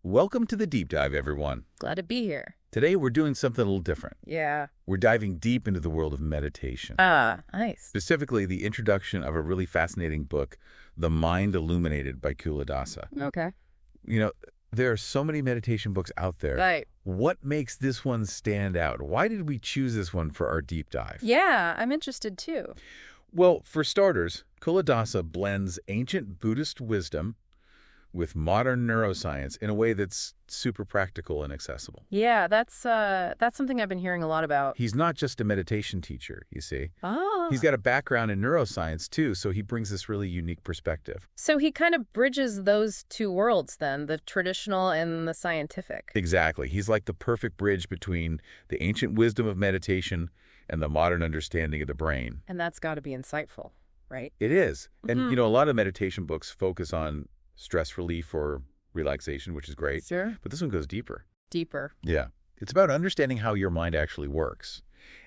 Welcome to the Deep Dive, everyone. Glad to be here. Today, we're doing something a little different. Yeah. We're diving deep into the world of meditation. Ah, nice. Specifically, the introduction of a really fascinating book, The Mind Illuminated by Culadasa. Okay. You know, there are so many meditation books out there. Right. What makes this one stand out? Why did we choose this one for our deep dive? Yeah, I'm interested too. Well, for starters, Culadasa blends ancient Buddhist wisdom with modern neuroscience in a way that's super practical and accessible. Yeah, that's something I've been hearing a lot about. He's not just a meditation teacher, you see. Ah. He's got a background in neuroscience, too, so he brings this really unique perspective. So he kind of bridges those two worlds then, the traditional and the scientific. Exactly. He's like the perfect bridge between the ancient wisdom of meditation and the modern understanding of the brain. And that's got to be insightful, right? It is. And, Mhm. you know, a lot of meditation books focus on stress relief or relaxation, which is great. Sure. But this one goes deeper. Deeper. Yeah. It's about understanding how your mind actually works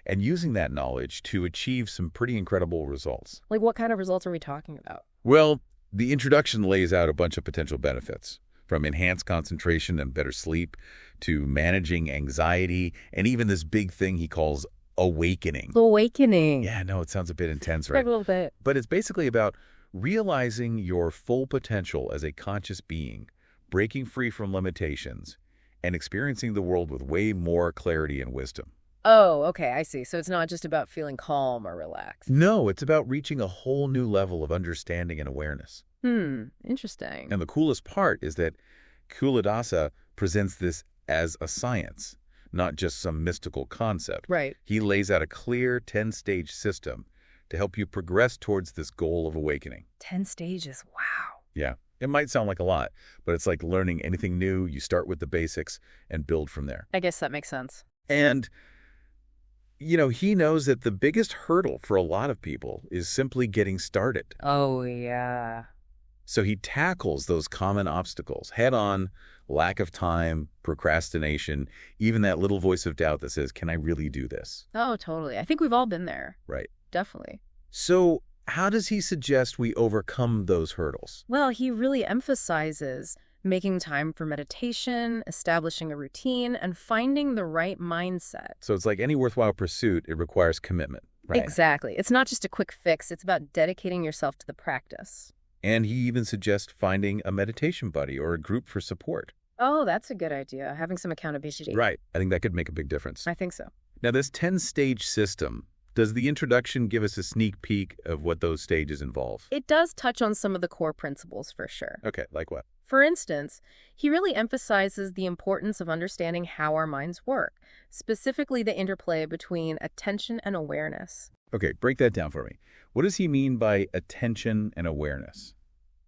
and using that knowledge to achieve some pretty incredible results. Like what kind of results are we talking about? Well, the introduction lays out a bunch of potential benefits, from enhanced concentration and better sleep to managing anxiety and even this big thing he calls awakening. Awakening. Yeah, no, it sounds a bit intense, Right. right? A little bit. But it's basically about realizing your full potential as a conscious being, breaking free from limitations, and experiencing the world with way more clarity and wisdom. Oh, okay, I see. So it's not just about feeling calm or relaxed. No, it's about reaching a whole new level of understanding and awareness. Interesting. And the coolest part is that Culadasa presents this as a science, not just some mystical concept. Right. He lays out a clear 10-stage system to help you progress towards this goal of awakening. 10 stages. Wow. Yeah, it might sound like a lot, but it's like learning anything new. You start with the basics and build from there. I guess that makes sense. And, you know, he knows that the biggest hurdle for a lot of people is simply getting started. Oh, yeah. So he tackles those common obstacles head on: lack of time, procrastination, even that little voice of doubt that says, can I really do this? Oh, totally. I think we've all been there. Right. Definitely. So how does he suggest we overcome those hurdles? Well, he really emphasizes making time for meditation, establishing a routine, and finding the right mindset. So it's like any worthwhile pursuit, it requires commitment. Right. Exactly. It's not just a quick fix. It's about dedicating yourself to the practice. And he even suggests finding a meditation buddy or a group for support. Oh, that's a good idea. Having some accountability. Right. I think that could make a big difference. I think so. Now, this 10-stage system, does the introduction give us a sneak peek of what those stages involve? It does touch on some of the core principles for sure. Okay, like what? For instance, he really emphasizes the importance of understanding how our minds work, specifically the interplay between attention and awareness. Okay, break that down for me. What does he mean by attention and awareness?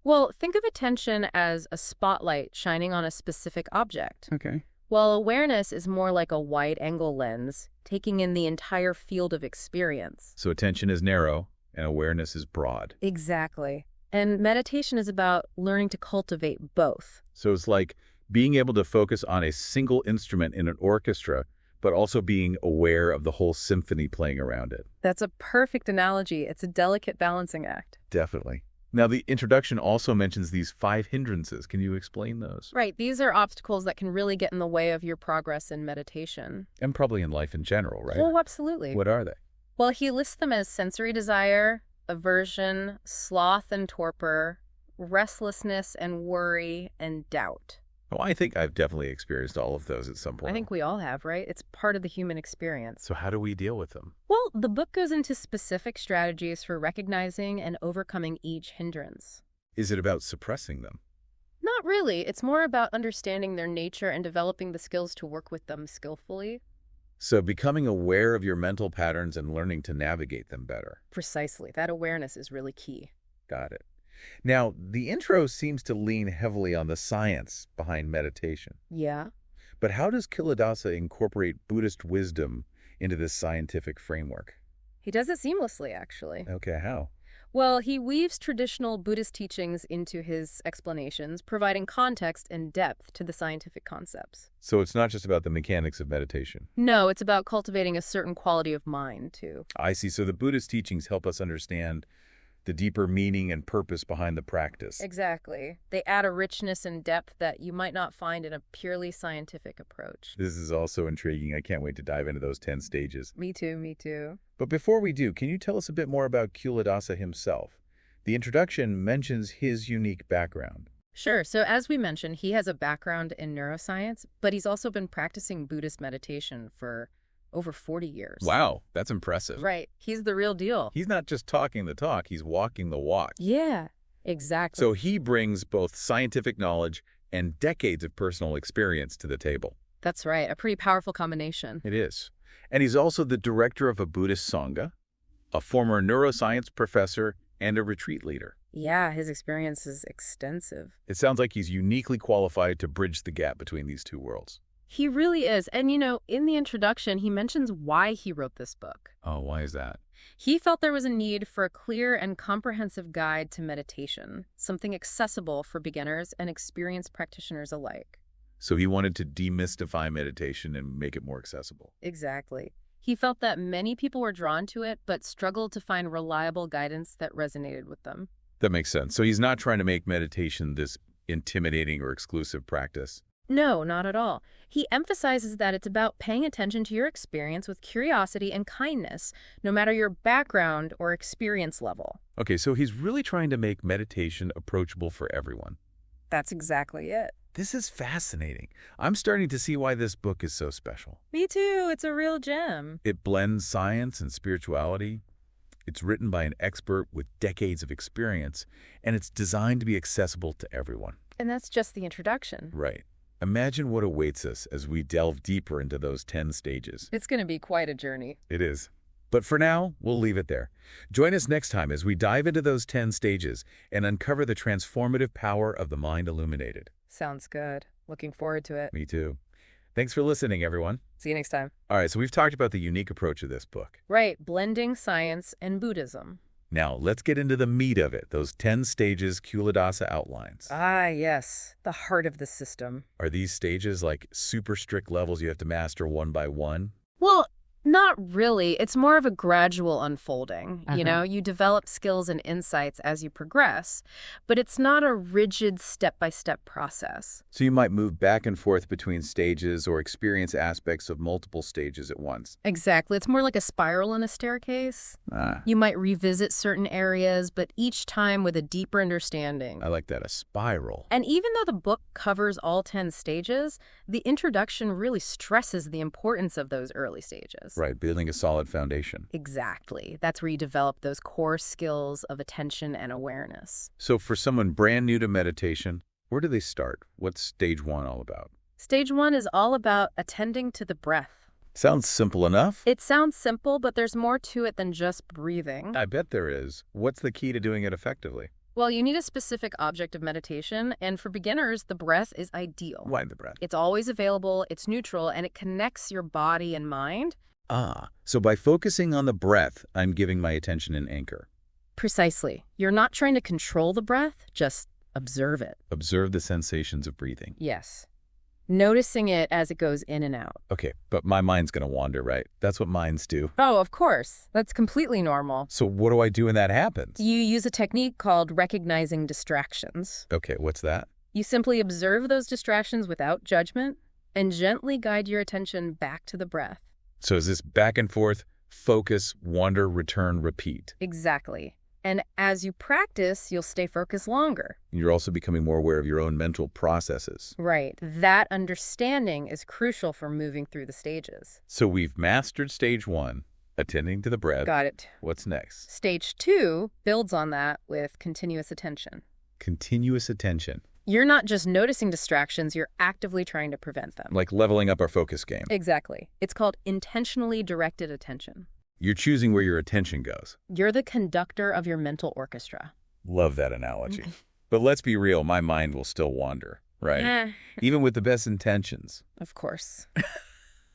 Well, think of attention as a spotlight shining on a specific object, Okay. while awareness is more like a wide-angle lens, taking in the entire field of experience. So attention is narrow and awareness is broad. Exactly. And meditation is about learning to cultivate both. So it's like being able to focus on a single instrument in an orchestra, but also being aware of the whole symphony playing around it. That's a perfect analogy. It's a delicate balancing act. Definitely. Now, the introduction also mentions these 5 hindrances. Can you explain those? Right. These are obstacles that can really get in the way of your progress in meditation. And probably in life in general, right? Oh, absolutely. What are they? Well, he lists them as sensory desire, aversion, sloth and torpor, restlessness and worry, and doubt. Oh, I think I've definitely experienced all of those at some point. I think we all have, right? It's part of the human experience. So how do we deal with them? Well, the book goes into specific strategies for recognizing and overcoming each hindrance. Is it about suppressing them? Not really. It's more about understanding their nature and developing the skills to work with them skillfully. So becoming aware of your mental patterns and learning to navigate them better. Precisely. That awareness is really key. Got it. Now, the intro seems to lean heavily on the science behind meditation. Yeah. But how does Culadasa incorporate Buddhist wisdom into this scientific framework? He does it seamlessly, actually. Okay, how? Well, he weaves traditional Buddhist teachings into his explanations, providing context and depth to the scientific concepts. So it's not just about the mechanics of meditation. No, it's about cultivating a certain quality of mind, too. I see. So the Buddhist teachings help us understand the deeper meaning and purpose behind the practice. Exactly. They add a richness and depth that you might not find in a purely scientific approach. This is also intriguing. I can't wait to dive into those 10 stages. Me too, me too. But before we do, can you tell us a bit more about Culadasa himself? The introduction mentions his unique background. Sure. So as we mentioned, he has a background in neuroscience, but he's also been practicing Buddhist meditation for over 40 years. Wow, that's impressive. Right. He's the real deal. He's not just talking the talk, he's walking the walk. Yeah, exactly. So he brings both scientific knowledge and decades of personal experience to the table. That's right. A pretty powerful combination. It is. And he's also the director of a Buddhist Sangha, a former neuroscience professor, and a retreat leader. Yeah, his experience is extensive. It sounds like he's uniquely qualified to bridge the gap between these two worlds. He really is. And, in the introduction, he mentions why he wrote this book. Oh, why is that? He felt there was a need for a clear and comprehensive guide to meditation, something accessible for beginners and experienced practitioners alike. So he wanted to demystify meditation and make it more accessible. Exactly. He felt that many people were drawn to it, but struggled to find reliable guidance that resonated with them. That makes sense. So he's not trying to make meditation this intimidating or exclusive practice. No, not at all. He emphasizes that it's about paying attention to your experience with curiosity and kindness, no matter your background or experience level. Okay, so he's really trying to make meditation approachable for everyone. That's exactly it. This is fascinating. I'm starting to see why this book is so special. Me too. It's a real gem. It blends science and spirituality. It's written by an expert with decades of experience, and it's designed to be accessible to everyone. And that's just the introduction. Right. Imagine what awaits us as we delve deeper into those 10 stages. It's going to be quite a journey. It is. But for now, we'll leave it there. Join us next time as we dive into those 10 stages and uncover the transformative power of the mind illuminated. Sounds good. Looking forward to it. Me too. Thanks for listening, everyone. See you next time. All right, so we've talked about the unique approach of this book. Right, blending science and Buddhism. Now, let's get into the meat of it, those 10 stages Culadasa outlines. Ah, yes, the heart of the system. Are these stages like super strict levels you have to master one by one? Well, not really. It's more of a gradual unfolding. You develop skills and insights as you progress, but it's not a rigid step-by-step process. So you might move back and forth between stages or experience aspects of multiple stages at once. Exactly. It's more like a spiral in a staircase. You might revisit certain areas, but each time with a deeper understanding. I like that, a spiral. And even though the book covers all 10 stages, the introduction really stresses the importance of those early stages. Right, building a solid foundation. Exactly. That's where you develop those core skills of attention and awareness. So for someone brand new to meditation, where do they start? What's stage 1 all about? Stage 1 is all about attending to the breath. Sounds simple enough. It sounds simple, but there's more to it than just breathing. I bet there is. What's the key to doing it effectively? Well, you need a specific object of meditation, and for beginners, the breath is ideal. Why the breath? It's always available, it's neutral, and it connects your body and mind. So by focusing on the breath, I'm giving my attention an anchor. Precisely. You're not trying to control the breath, just observe it. Observe the sensations of breathing. Yes. Noticing it as it goes in and out. Okay, but my mind's going to wander, right? That's what minds do. Oh, of course. That's completely normal. So what do I do when that happens? You use a technique called recognizing distractions. Okay, what's that? You simply observe those distractions without judgment and gently guide your attention back to the breath. So is this back and forth, focus, wander, return, repeat? Exactly. And as you practice, you'll stay focused longer. You're also becoming more aware of your own mental processes. Right. That understanding is crucial for moving through the stages. So we've mastered stage 1, attending to the breath. Got it. What's next? Stage 2 builds on that with continuous attention. Continuous attention. You're not just noticing distractions, you're actively trying to prevent them. Like leveling up our focus game. Exactly. It's called intentionally directed attention. You're choosing where your attention goes. You're the conductor of your mental orchestra. Love that analogy. But let's be real, my mind will still wander, right? Even with the best intentions. Of course.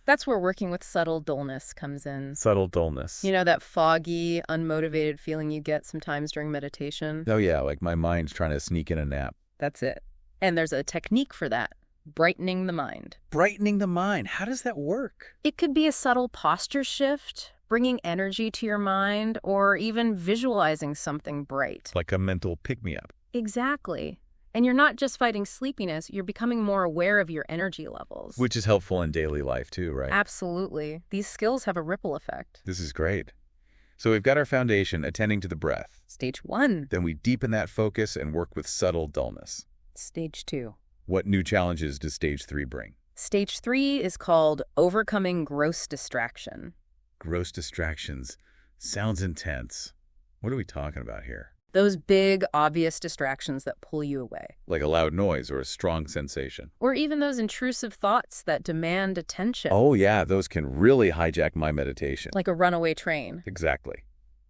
That's where working with subtle dullness comes in. Subtle dullness. You know, that foggy, unmotivated feeling you get sometimes during meditation? Oh yeah, like my mind's trying to sneak in a nap. That's it. And there's a technique for that. Brightening the mind. Brightening the mind. How does that work? It could be a subtle posture shift, bringing energy to your mind, or even visualizing something bright. Like a mental pick-me-up. Exactly. And you're not just fighting sleepiness, you're becoming more aware of your energy levels. Which is helpful in daily life too, right? Absolutely. These skills have a ripple effect. This is great. So we've got our foundation, attending to the breath. Stage 1. Then we deepen that focus and work with subtle dullness. Stage 2. What new challenges does Stage 3 bring? Stage 3 is called overcoming gross distraction. Gross distractions. Sounds intense. What are we talking about here? Those big, obvious distractions that pull you away. Like a loud noise or a strong sensation. Or even those intrusive thoughts that demand attention. Oh yeah, those can really hijack my meditation. Like a runaway train. Exactly.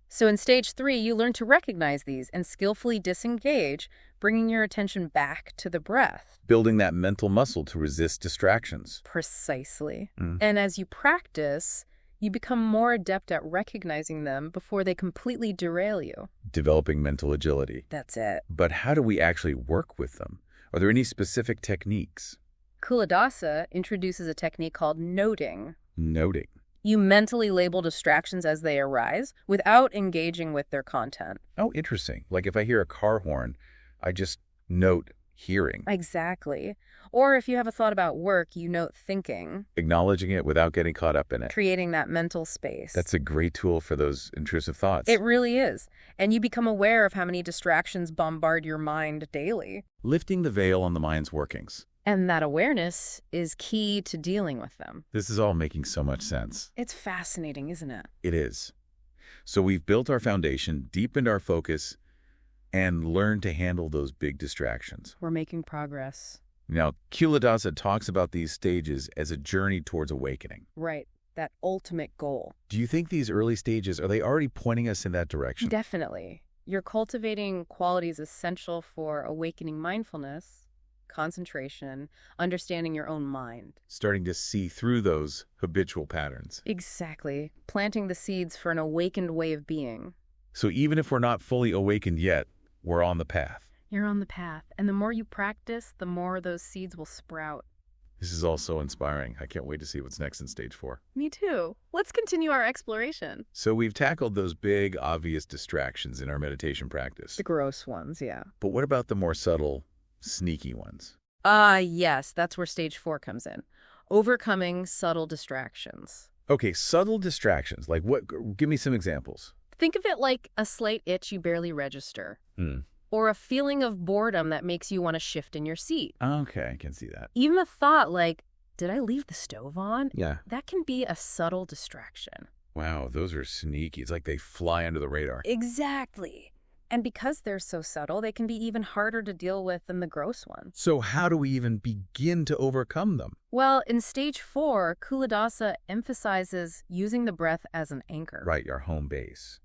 So in Stage 3, you learn to recognize these and skillfully disengage, bringing your attention back to the breath. Building that mental muscle to resist distractions. Precisely. And as you practice, you become more adept at recognizing them before they completely derail you. Developing mental agility. That's it. But how do we actually work with them? Are there any specific techniques? Culadasa introduces a technique called noting. Noting. You mentally label distractions as they arise without engaging with their content. Oh, interesting. Like if I hear a car horn, I just note hearing. Exactly. Or if you have a thought about work, you note thinking. Acknowledging it without getting caught up in it. Creating that mental space. That's a great tool for those intrusive thoughts. It really is. And you become aware of how many distractions bombard your mind daily. Lifting the veil on the mind's workings. And that awareness is key to dealing with them. This is all making so much sense. It's fascinating, isn't it? It is. So we've built our foundation, deepened our focus, and learned to handle those big distractions. We're making progress. Now, Culadasa talks about these stages as a journey towards awakening. Right. That ultimate goal. Do you think these early stages, are they already pointing us in that direction? Definitely. You're cultivating qualities essential for awakening mindfulness, concentration, understanding your own mind. Starting to see through those habitual patterns. Exactly. Planting the seeds for an awakened way of being. So even if we're not fully awakened yet, we're on the path. You're on the path, and the more you practice, the more those seeds will sprout. This is all so inspiring. I can't wait to see what's next in Stage 4. Me too. Let's continue our exploration. So we've tackled those big, obvious distractions in our meditation practice. The gross ones, yeah. But what about the more subtle, sneaky ones? Yes, that's where Stage 4 comes in. Overcoming subtle distractions. Okay, subtle distractions. Like what? Give me some examples. Think of it like a slight itch you barely register. Or a feeling of boredom that makes you want to shift in your seat. Okay, I can see that. Even a thought like, did I leave the stove on? Yeah. That can be a subtle distraction. Wow, those are sneaky. It's like they fly under the radar. Exactly. And because they're so subtle, they can be even harder to deal with than the gross ones. So how do we even begin to overcome them? Well, in Stage 4, Culadasa emphasizes using the breath as an anchor. Right, our home base.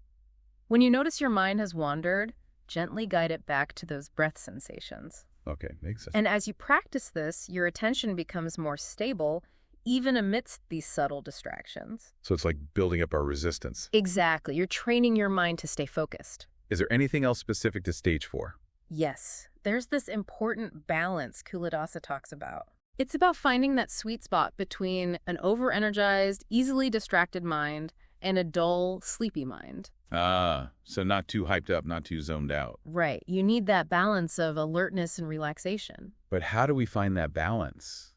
When you notice your mind has wandered, gently guide it back to those breath sensations. Okay, makes sense. And as you practice this, your attention becomes more stable, even amidst these subtle distractions. So it's like building up our resistance. Exactly. You're training your mind to stay focused. Is there anything else specific to Stage 4? Yes. There's this important balance Culadasa talks about. It's about finding that sweet spot between an over-energized, easily distracted mind and a dull, sleepy mind. So not too hyped up, not too zoned out. Right. You need that balance of alertness and relaxation. But how do we find that balance?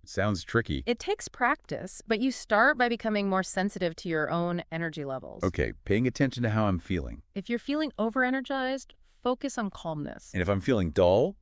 It sounds tricky. It takes practice, but you start by becoming more sensitive to your own energy levels. Okay, paying attention to how I'm feeling. If you're feeling over-energized, focus on calmness. And if I'm feeling dull,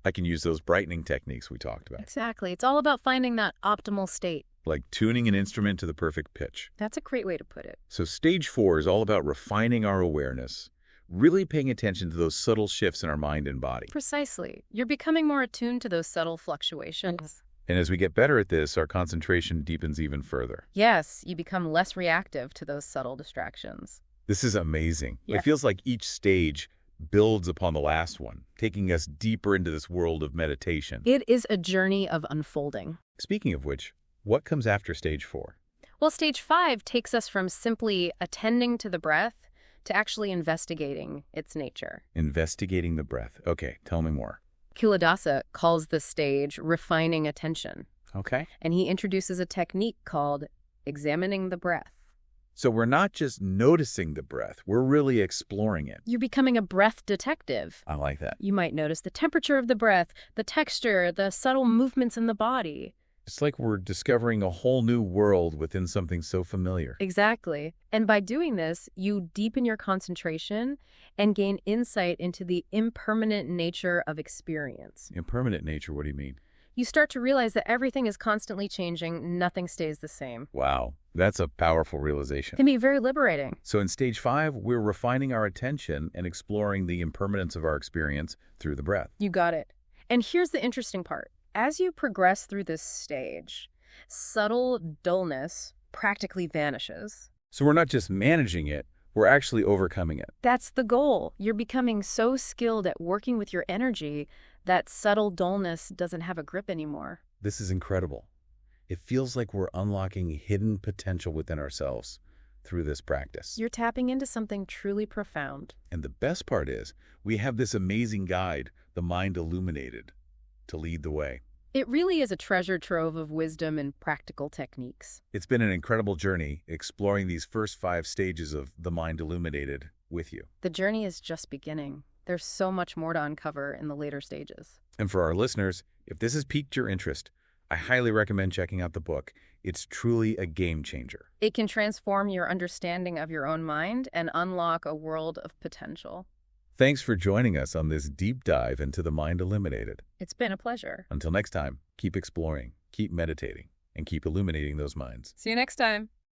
I can use those brightening techniques we talked about. Exactly. It's all about finding that optimal state. Like tuning an instrument to the perfect pitch. That's a great way to put it. So Stage 4 is all about refining our awareness, really paying attention to those subtle shifts in our mind and body. Precisely. You're becoming more attuned to those subtle fluctuations. And as we get better at this, our concentration deepens even further. Yes, you become less reactive to those subtle distractions. This is amazing. Yeah. It feels like each stage builds upon the last one, taking us deeper into this world of meditation. It is a journey of unfolding. Speaking of which, what comes after Stage 4? Well, Stage 5 takes us from simply attending to the breath to actually investigating its nature. Investigating the breath. Okay, tell me more. Culadasa calls this stage refining attention. Okay. And he introduces a technique called examining the breath. So we're not just noticing the breath, we're really exploring it. You're becoming a breath detective. I like that. You might notice the temperature of the breath, the texture, the subtle movements in the body. It's like we're discovering a whole new world within something so familiar. Exactly. And by doing this, you deepen your concentration and gain insight into the impermanent nature of experience. Impermanent nature, what do you mean? You start to realize that everything is constantly changing, nothing stays the same. Wow, that's a powerful It realization. can be very liberating. So in stage 5, we're refining our attention and exploring the impermanence of our experience through the breath. You got it. And here's the interesting part. As you progress through this stage, subtle dullness practically vanishes. So we're not just managing it, we're actually overcoming it. That's the goal. You're becoming so skilled at working with your energy that subtle dullness doesn't have a grip anymore. This is incredible. It feels like we're unlocking hidden potential within ourselves through this practice. You're tapping into something truly profound. And the best part is, we have this amazing guide, the Mind Illuminated, to lead the way. It really is a treasure trove of wisdom and practical techniques. It's been an incredible journey exploring these first 5 stages of the Mind Illuminated with you. The journey is just beginning. There's so much more to uncover in the later stages. And for our listeners, if this has piqued your interest, I highly recommend checking out the book. It's truly a game changer. It can transform your understanding of your own mind and unlock a world of potential. Thanks for joining us on this deep dive into the Mind Illuminated. It's been a pleasure. Until next time, keep exploring, keep meditating, and keep illuminating those minds. See you next time.